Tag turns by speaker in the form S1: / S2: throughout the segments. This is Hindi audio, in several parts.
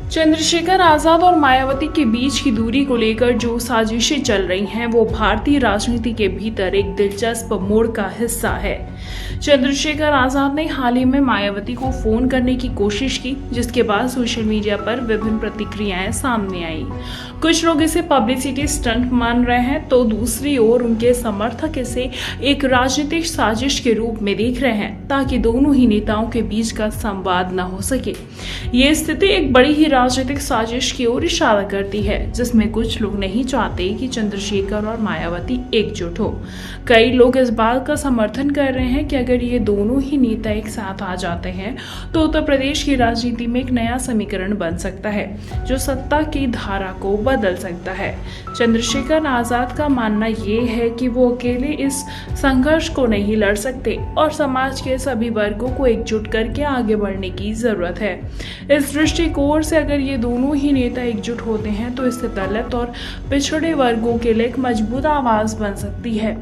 S1: चंद्रशेखर आजाद और मायावती के बीच की दूरी को लेकर जो साजिशें चल रही हैं वो भारतीय राजनीति के भीतर एक दिलचस्प मोड़ का हिस्सा है। चंद्रशेखर आजाद ने हाल ही में मायावती को फोन करने की कोशिश की, जिसके बाद सोशल मीडिया पर विभिन्न प्रतिक्रियाएं सामने आई। कुछ लोग इसे पब्लिसिटी स्टंट मान रहे हैं तो दूसरी ओर उनके समर्थक इसे एक राजनीतिक साजिश के रूप में देख रहे हैं ताकि दोनों ही नेताओं के बीच का संवाद न हो सके। ये स्थिति एक बड़ी ही राजनीतिक साजिश की ओर इशारा करती है, जिसमें कुछ लोग नहीं चाहते कि चंद्रशेखर और मायावती एकजुट हो। कई लोग इस बात का समर्थन कर रहे हैं कि अगर ये दोनों ही नेता एक साथ आ जाते हैं तो उत्तर प्रदेश की राजनीति में एक नया समीकरण बन सकता है जो सत्ता की धारा को बदल सकता है। चंद्रशेखर आजाद का मानना ये है कि वो अकेले इस संघर्ष को नहीं लड़ सकते और समाज के सभी वर्गों को एकजुट करके आगे बढ़ने की जरूरत है। इस दृष्टिकोण से अगर ये दोनों ही नेता एकजुट होते हैं तो इससे दलित और पिछड़े वर्गों के लिए एक मजबूत आवाज बन सकती है।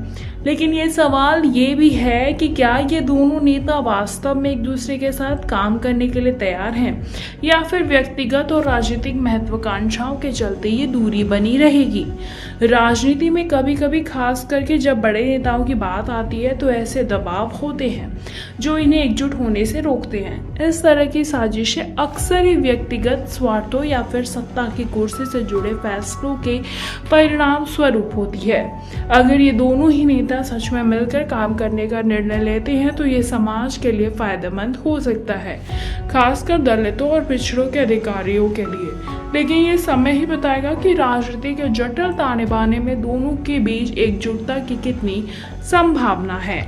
S1: लेकिन ये सवाल ये भी है कि क्या ये दोनों नेता वास्तव में एक दूसरे के साथ काम करने के लिए तैयार हैं या फिर व्यक्तिगत और राजनीतिक महत्वाकांक्षाओं के चलते ये दूरी बनी रहेगी। राजनीति में कभी कभी खास करके जब बड़े नेताओं की बात आती है तो ऐसे दबाव होते हैं जो इन्हें एकजुट होने से रोकते हैं। इस तरह की साजिशें अक्सर ही व्यक्तिगत स्वार्थों या फिर सत्ता की कुर्सी से जुड़े फैसलों के परिणाम स्वरूप होती है। अगर ये दोनों ही नेता सच में मिलकर काम करने का निर्णय लेते हैं तो ये समाज के लिए फायदेमंद हो सकता है, खासकर दलितों और पिछड़ों के अधिकारियों के लिए। लेकिन ये समय ही बताएगा कि राजनीति के जटिल ताने बाने में दोनों के बीच एकजुटता की कितनी संभावना है।